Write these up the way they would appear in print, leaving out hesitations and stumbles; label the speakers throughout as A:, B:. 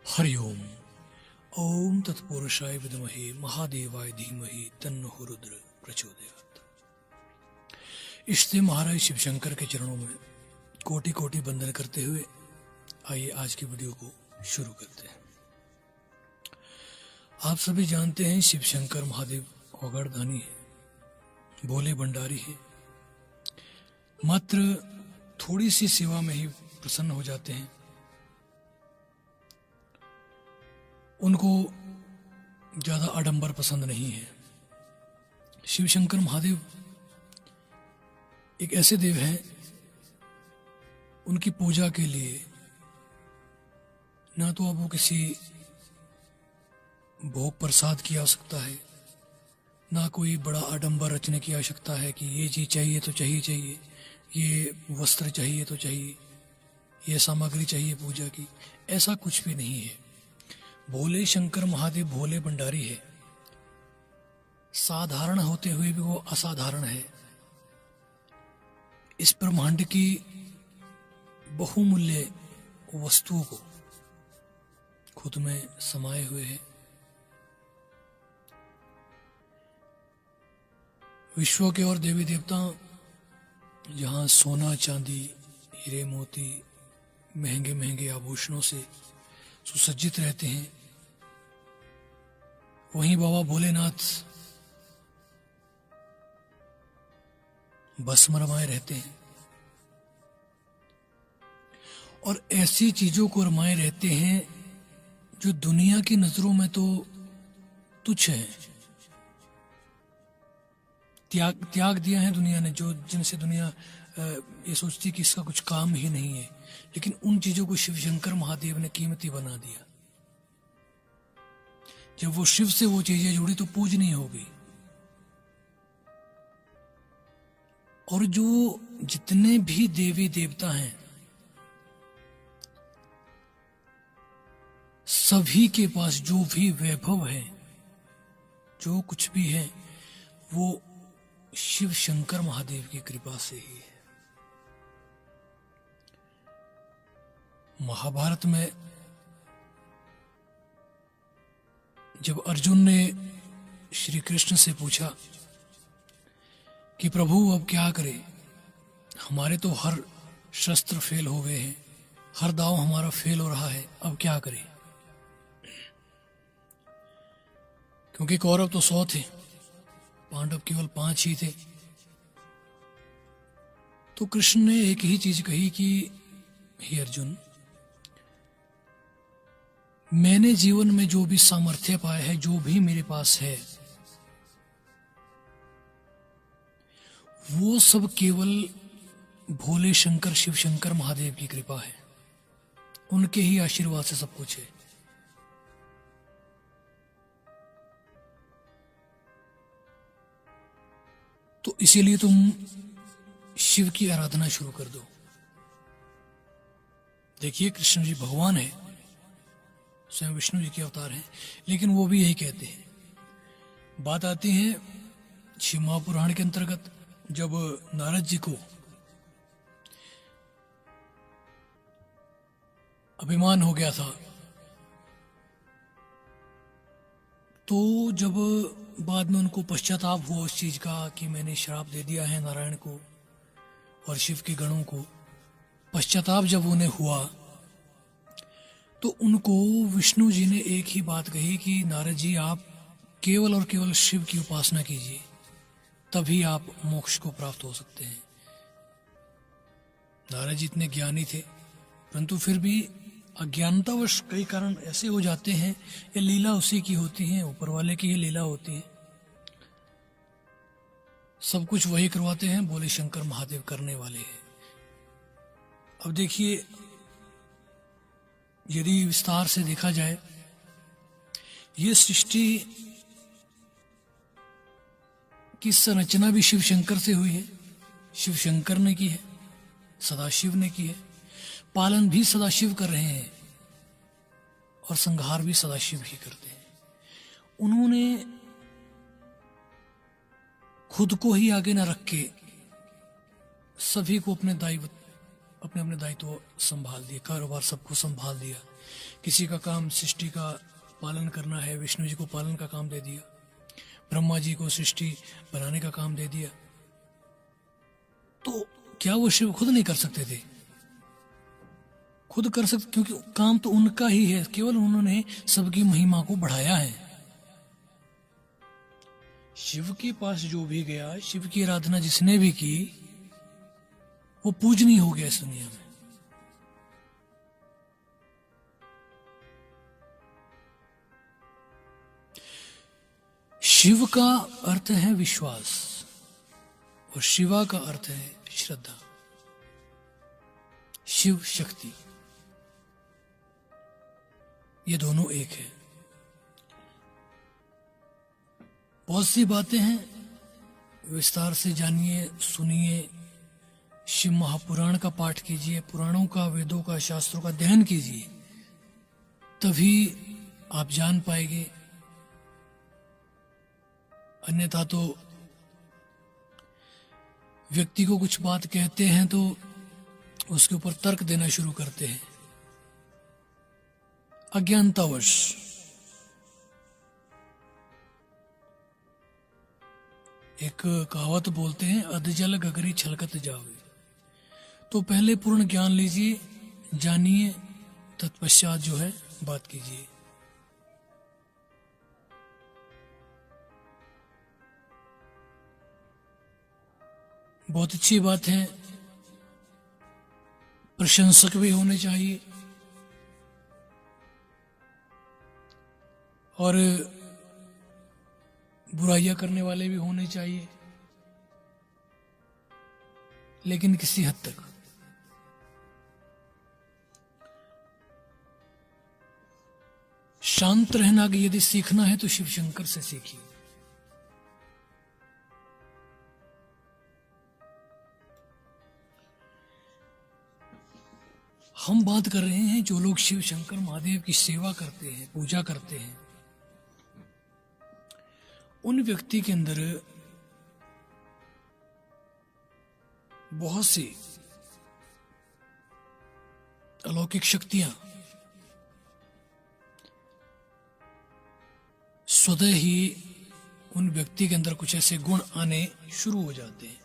A: हरि ओम। ओम तत्पुरुषाय विद्महे महादेवाय धीमहि तन्नो रुद्र प्रचोदयात्। इष्ट महाराज शिव शंकर के चरणों में कोटि कोटि वंदन करते हुए आइए आज की वीडियो को शुरू करते हैं। आप सभी जानते हैं शिव शंकर महादेव वगड़धानी है, भोले भंडारी है। मात्र थोड़ी सी सेवा में ही प्रसन्न हो जाते हैं। उनको ज्यादा आडंबर पसंद नहीं है। शिव शंकर महादेव एक ऐसे देव हैं, उनकी पूजा के लिए ना तो आपको किसी भोग प्रसाद की आवश्यकता है, ना कोई बड़ा आडंबर रचने की आवश्यकता है कि ये चीज चाहिए तो चाहिए, ये वस्त्र चाहिए तो चाहिए, ये सामग्री चाहिए पूजा की। ऐसा कुछ भी नहीं है। भोले शंकर महादेव भोले भंडारी है। साधारण होते हुए भी वो असाधारण है। इस ब्रह्मांड की बहुमूल्य वस्तुओं को खुद में समाये हुए है। विश्व के और देवी देवता जहां सोना चांदी हीरे मोती महंगे महंगे आभूषणों से सुसज्जित रहते हैं, वहीं बाबा भोलेनाथ भस्म रमाए रहते हैं और ऐसी चीजों को रमाए रहते हैं जो दुनिया की नजरों में तो तुच्छ है। त्याग दिया है दुनिया ने, जो जिनसे दुनिया ये सोचती कि इसका कुछ काम ही नहीं है, लेकिन उन चीजों को शिव शंकर महादेव ने कीमती बना दिया। जब वो शिव से वो चीजें जुड़ी तो पूजनीय हो गई। और जो जितने भी देवी देवता हैं, सभी के पास जो भी वैभव है, जो कुछ भी है, वो शिव शंकर महादेव की कृपा से ही है। महाभारत में जब अर्जुन ने श्री कृष्ण से पूछा कि प्रभु अब क्या करें, हमारे तो हर शस्त्र फेल हो गए हैं, हर दांव हमारा फेल हो रहा है, अब क्या करें। क्योंकि कौरव तो 100 थे, पांडव केवल 5 ही थे। तो कृष्ण ने एक ही चीज कही कि हे अर्जुन, मैंने जीवन में जो भी सामर्थ्य पाया है, जो भी मेरे पास है, वो सब केवल भोले शंकर शिव शंकर महादेव की कृपा है। उनके ही आशीर्वाद से सब कुछ है। तो इसीलिए तुम शिव की आराधना शुरू कर दो। देखिए, कृष्ण जी भगवान है, स्वयं विष्णु जी के अवतार हैं, लेकिन वो भी यही कहते हैं। बात आती है शिव महापुराण के अंतर्गत, जब नारद जी को अभिमान हो गया था, तो जब बाद में उनको पश्चाताप हुआ उस चीज का कि मैंने श्राप दे दिया है नारायण को और शिव के गणों को, पश्चाताप जब उन्हें हुआ तो उनको विष्णु जी ने एक ही बात कही कि नारद जी, आप केवल और केवल शिव की उपासना कीजिए, तभी आप मोक्ष को प्राप्त हो सकते हैं। नारद जी इतने ज्ञानी थे, परंतु फिर भी अज्ञानतावश कई कारण ऐसे हो जाते हैं, ये लीला उसी की होती है, ऊपर वाले की ही लीला होती है। सब कुछ वही करवाते हैं, भोले शंकर महादेव करने वाले हैं। अब देखिए, यदि विस्तार से देखा जाए, ये सृष्टि की संरचना भी शिव शंकर से हुई है। शिव शंकर ने की है, सदाशिव ने की है। पालन भी सदाशिव कर रहे हैं और संहार भी सदाशिव ही करते हैं। उन्होंने खुद को ही आगे न रख के सभी को अपने अपने अपने दायित्व संभाल दिए, कारोबार सबको संभाल दिया। किसी का काम सृष्टि का पालन करना है, विष्णु जी को पालन का काम दे दिया, ब्रह्मा जी को सृष्टि बनाने का काम दे दिया। तो क्या वो शिव खुद नहीं कर सकते थे? खुद कर सकते, क्योंकि काम तो उनका ही है, केवल उन्होंने सबकी महिमा को बढ़ाया है। शिव के पास जो भी गया, शिव की आराधना जिसने भी की, वो पूजनीय हो गया इस दुनिया में। शिव का अर्थ है विश्वास और शिवा का अर्थ है श्रद्धा, शिव शक्ति, ये दोनों एक है। बहुत सी बातें हैं, विस्तार से जानिए, सुनिए, शिव महापुराण का पाठ कीजिए, पुराणों का, वेदों का, शास्त्रों का अध्ययन कीजिए, तभी आप जान पाएंगे। अन्यथा तो व्यक्ति को कुछ बात कहते हैं तो उसके ऊपर तर्क देना शुरू करते हैं अज्ञानतावश। एक कहावत बोलते हैं, अधजल गगरी छलकत जावे। तो पहले पूर्ण ज्ञान लीजिए, जानिए, तत्पश्चात जो है बात कीजिए। बहुत अच्छी बात है, प्रशंसक भी होने चाहिए और बुराइयां करने वाले भी होने चाहिए, लेकिन किसी हद तक। शांत रहना कि यदि सीखना है तो शिव शंकर से सीखिए। हम बात कर रहे हैं जो लोग शिव शंकर महादेव की सेवा करते हैं, पूजा करते हैं, उन व्यक्ति के अंदर बहुत सी अलौकिक शक्तियां स्वतः ही उन व्यक्ति के अंदर कुछ ऐसे गुण आने शुरू हो जाते हैं।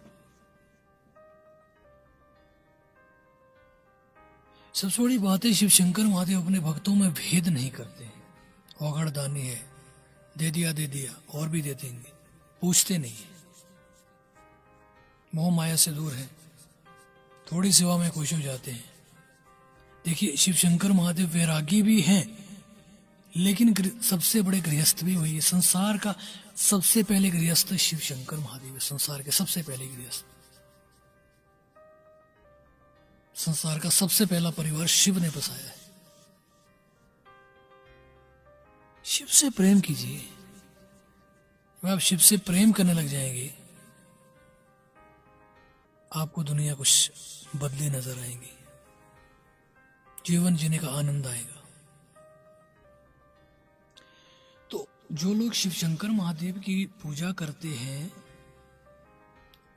A: सबसे बड़ी बात है, शिव शंकर महादेव अपने भक्तों में भेद नहीं करते हैं। औगड़ दानी है, दे दिया और भी दे देंगे, पूछते नहीं है। मोह माया से दूर है, थोड़ी सेवा में खुश हो जाते हैं। देखिए, शिव शंकर महादेव वैरागी भी हैं, लेकिन सबसे बड़े गृहस्थ भी वही है। संसार का सबसे पहले गृहस्थ शिव शंकर महादेव है, संसार के सबसे पहले गृहस्थ। संसार का सबसे पहला परिवार शिव ने बसाया है। शिव से प्रेम कीजिए। जब आप शिव से प्रेम करने लग जाएंगे, आपको दुनिया कुछ बदली नजर आएंगी, जीवन जीने का आनंद आएगा। तो जो लोग शिव शंकर महादेव की पूजा करते हैं,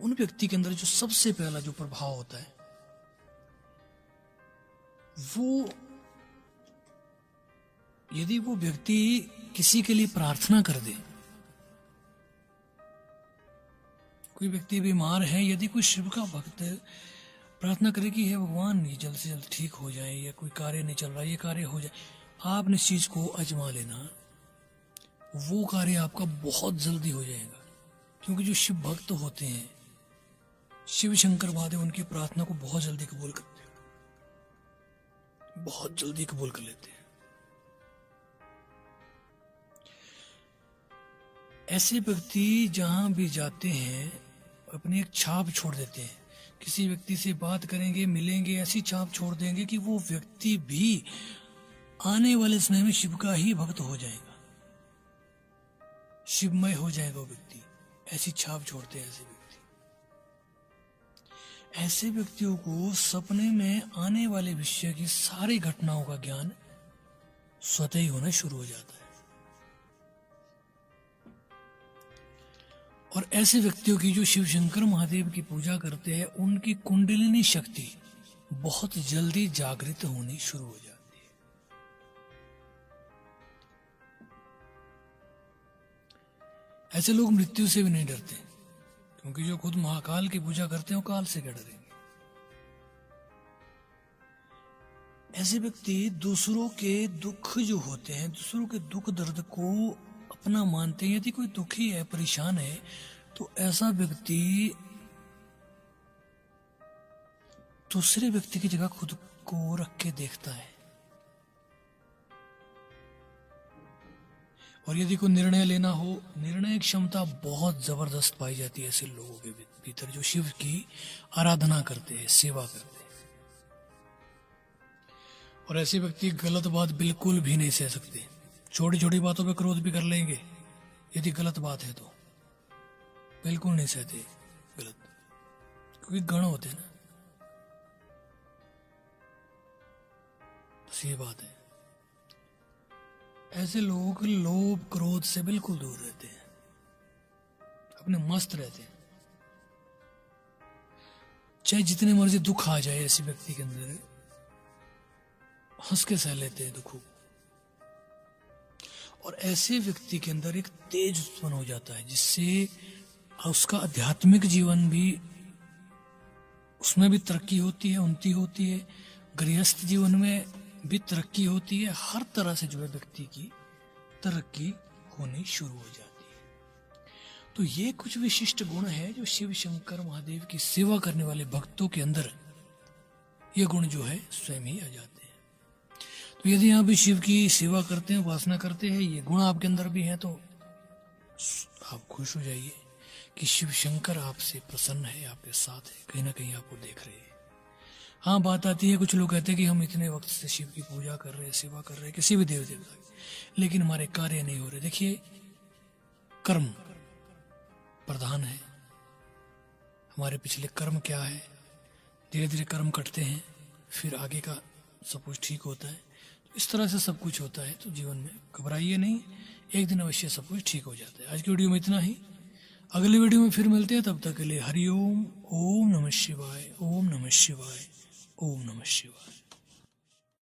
A: उन व्यक्ति के अंदर जो सबसे पहला जो प्रभाव होता है, वो यदि वो व्यक्ति किसी के लिए प्रार्थना कर दे, कोई व्यक्ति बीमार है, यदि कोई शिव का भक्त प्रार्थना करे कि हे भगवान ये जल्द से जल्द ठीक हो जाए, या कोई कार्य नहीं चल रहा, ये कार्य हो जाए, आपने इस चीज को आजमा लेना, वो कार्य आपका बहुत जल्दी हो जाएगा। क्योंकि जो शिव भक्त होते हैं, शिव शंकर महादेव उनकी प्रार्थना को बहुत जल्दी कबूल करते हैं, बहुत जल्दी कबूल कर लेते हैं। ऐसे व्यक्ति जहां भी जाते हैं अपनी एक छाप छोड़ देते हैं। किसी व्यक्ति से बात करेंगे, मिलेंगे, ऐसी छाप छोड़ देंगे कि वो व्यक्ति भी आने वाले समय में शिव का ही भक्त हो जाएगा, शिवमय हो जाएगा वो व्यक्ति। ऐसी छाप छोड़ते हैं ऐसे व्यक्ति। ऐसे व्यक्तियों को सपने में आने वाले विषय की सारी घटनाओं का ज्ञान स्वतः ही होना शुरू हो जाता है। और ऐसे व्यक्तियों की जो शिव शंकर महादेव की पूजा करते हैं, उनकी कुंडलिनी शक्ति बहुत जल्दी जागृत होनी शुरू हो जाती है। ऐसे लोग मृत्यु से भी नहीं डरते, क्योंकि जो खुद महाकाल की पूजा करते हैं वो काल से क्या डरेंगे। ऐसे व्यक्ति दूसरों के दुख जो होते हैं, दूसरों के दुख दर्द को अपना मानते हैं। यदि कोई दुखी है, परेशान है, तो ऐसा व्यक्ति दूसरे व्यक्ति की जगह खुद को रख के देखता है। और यदि कोई निर्णय लेना हो, निर्णय क्षमता बहुत जबरदस्त पाई जाती है ऐसे लोगों के भीतर जो शिव की आराधना करते हैं, सेवा करते हैं। और ऐसे व्यक्ति गलत बात बिल्कुल भी नहीं सह सकते। छोटी छोटी बातों पे क्रोध भी कर लेंगे, यदि गलत बात है तो बिल्कुल नहीं सहते गलत, क्योंकि गण होते हैं ना। बस ये बात है। ऐसे लोग लोभ क्रोध से बिल्कुल दूर रहते हैं, अपने मस्त रहते हैं। चाहे जितने मर्जी दुख आ जाए, ऐसे व्यक्ति के अंदर हंस के सह लेते हैं दुखों। और ऐसे व्यक्ति के अंदर एक तेज उत्पन्न हो जाता है, जिससे उसका आध्यात्मिक जीवन भी, उसमें भी तरक्की होती है, उन्नति होती है। गृहस्थ जीवन में भी तरक्की होती है। हर तरह से जो है व्यक्ति की तरक्की होनी शुरू हो जाती है। तो ये कुछ विशिष्ट गुण है जो शिव शंकर महादेव की सेवा करने वाले भक्तों के अंदर ये गुण जो है स्वयं ही आ जाते हैं। तो यदि आप भी शिव की सेवा करते हैं, उपासना करते हैं, ये गुण आपके अंदर भी हैं, तो आप खुश हो जाइए कि शिव शंकर आपसे प्रसन्न है, आपके साथ है, कहीं ना कहीं आपको देख रहे हैं। हाँ, बात आती है, कुछ लोग कहते हैं कि हम इतने वक्त से शिव की पूजा कर रहे हैं, सेवा कर रहे हैं, किसी भी देव देवता की, लेकिन हमारे कार्य नहीं हो रहे। देखिए, कर्म प्रधान है। हमारे पिछले कर्म क्या है, धीरे धीरे कर्म कटते हैं, फिर आगे का सब कुछ ठीक होता है। तो इस तरह से सब कुछ होता है। तो जीवन में घबराइए नहीं, एक दिन अवश्य सब कुछ ठीक हो जाता है। आज की वीडियो में इतना ही। अगले वीडियो में फिर मिलते हैं, तब तक के लिए हरिओम। ओम नमः शिवाय, ओम नमः शिवाय, ओम नमः शिवाय।